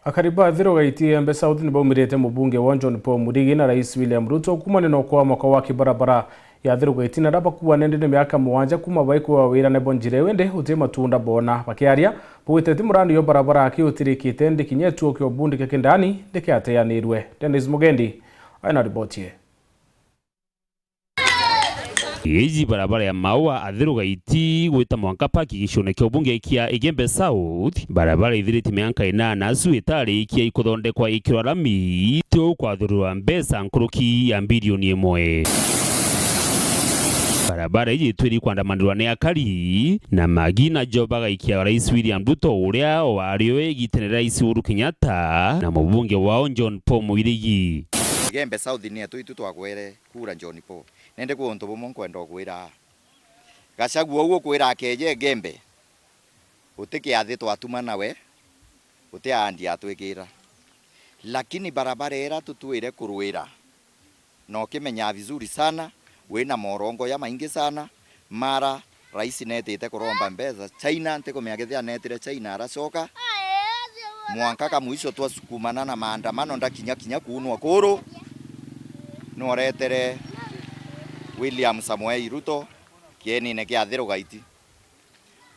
Akariba Athiro Gaiti Embe South ni baumirete mbunge wa John Paul Murigi na Rais William Ruto kumane no kwa mwaka wa kibarabara ya Athiro Gaiti na raba kuwa nende miaka muwanja kuma baiku wa wira ne bonjire wende uti matunda bona bakiaria buitete murandi yo barabara akiutirikite ndikinyetuo kyo bundi kekendani ndikiateanirwe. Dennis Mugendi aina ripotie. Ezi barabara ya maua Athiro Gaiti gwita mwanka gicone kyo bunge kia Igembe South barabara ithiriti mianka inana asu itari ikia ikuthondekwa ikirwa rami tio kwathurwa mbesa nkuruki ya bilioni 1. Barabara iji twiri kuandamanirwa ni akari na magina jobaga ikia Rais William Ruto uria wario igitenera Rais Uhuru Kenyatta na mubunge wao John Paul Murigi. Igembe South ni atu twagwere kura John Paul nende kuonto bomo kwenda kwira Gachagua uo kwira akeje Gembe utike athi twatuma nawe uti andi atwikira lakini barabara era tutuire kurwira no kimenya vizuri sana wena morongo ya maingi sana mara rais netete kuromba mbeza China nteko miagethia netire China aracoka mwanka kamuico twasukumana na maandamano ndakinya kunwa kuru no retere William Samoei Ruto kieni ne kia Athiro Gaiti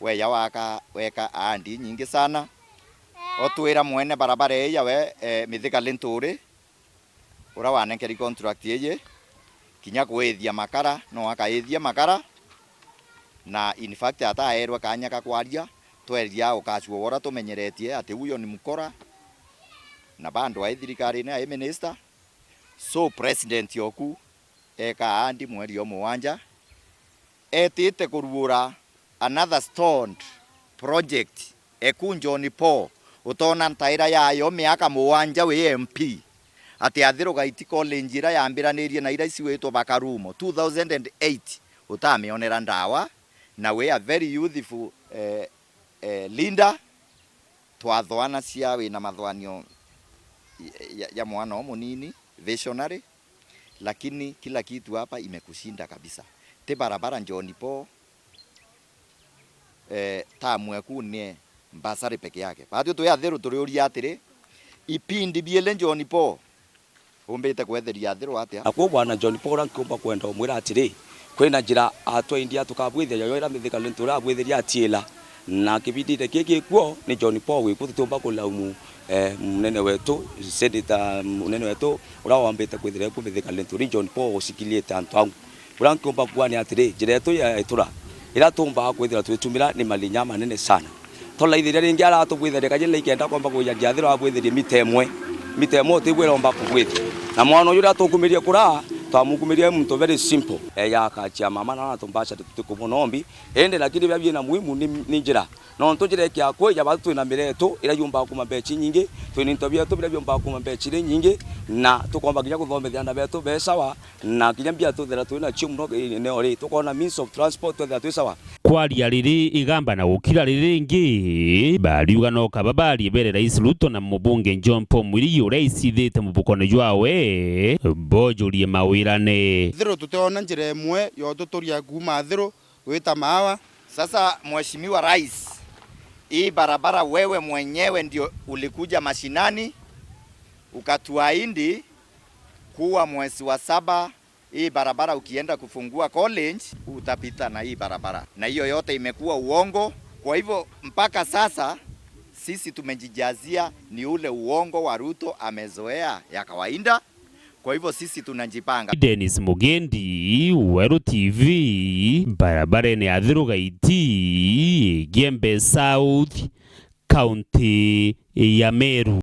we waka weka andi nyingi sana otwira mwene barabara ya we mithika lentore ura wanenkeri contract yeye kinya kwethia makara no akaethia makara na in fact ata aerwa kanya kakwaria tweria ukachuo wora tumenyeretie ati huyo ni mukora na bandu a thirikari na minister so president yoku eka andi mweri yo muwanja etite kurubura another stoned project John Paul utona ntaira yayo miaka muwanja we MP ati Athiro Gaiti college ira yambiranirie na ira isiwetwo Bakarumo 2008 utamionera ndawa na we a very youthful Linda twathwana cia we na mathwanio ya mwana munini visionary lakini kila kitu hapa imekushinda kabisa. Te barabara John Paul tamwe kunie mbasari peke yake. Baadhi tu ya Athiro turiuria atire ipindi biele John Paul umbite kwetheria Athiro atia. Akwo bwana John Paul ankiomba kwenda umwira atire kwina njira atwa India tukabwitheria yo ira mithika lentura abwitheria atiela na kibidire kiki kuo ni John Paul we kutumba kulaumu munene wetu senator munene wetu ura wambite kwithira kumithika lentura John Paul usikilie tantu au ura nkiomba kwani atire njira yetu ya itura ira tumba kwithira twetumira ni malinya manene sana tola ithiria ringi ara tubwitheria kajile ikenda kwamba kuyangia Athiro abwitheria mitemwe tigwira omba kubwithi na mwana uyu atukumiria kura twamukumiria mtu very simple ya kachia mama na tumbasha tukubonombi ende lakini bya na muhimu ni njira no ntujire kya ko ya batu na mireto ira yumba kuma bechi nyingi twini ntobia tu bya yumba kuma bechi nyingi na tukomba kinya kuthomethia na betu be sawa na kinya bya tu thera twina chimno ne ori tukona means of transport twetha twi sawa kwaria riri igamba na gukira riri ngi bariuga no kababari bere Rais Ruto na mubunge John Paul Murigi ura isithite mubukone jwawe bojurie mawirane Athiro tutaona njira imwe yo tuturia kuma Athiro gwita mawa. Sasa Mheshimiwa Rais, hii barabara wewe mwenyewe ndio ulikuja mashinani ukatuahidi kuwa mwezi wa 7 hii barabara ukienda kufungua college utapita na hii barabara, na hiyo yote imekuwa uongo. Kwa hivyo mpaka sasa sisi tumejijazia ni ule uongo wa Ruto amezoea ya kawaida. Kwa hivyo sisi tunajipanga. Dennis Mugendi, Weru TV, barabara ni Athiro Gaiti, Igembe South, County ya Meru.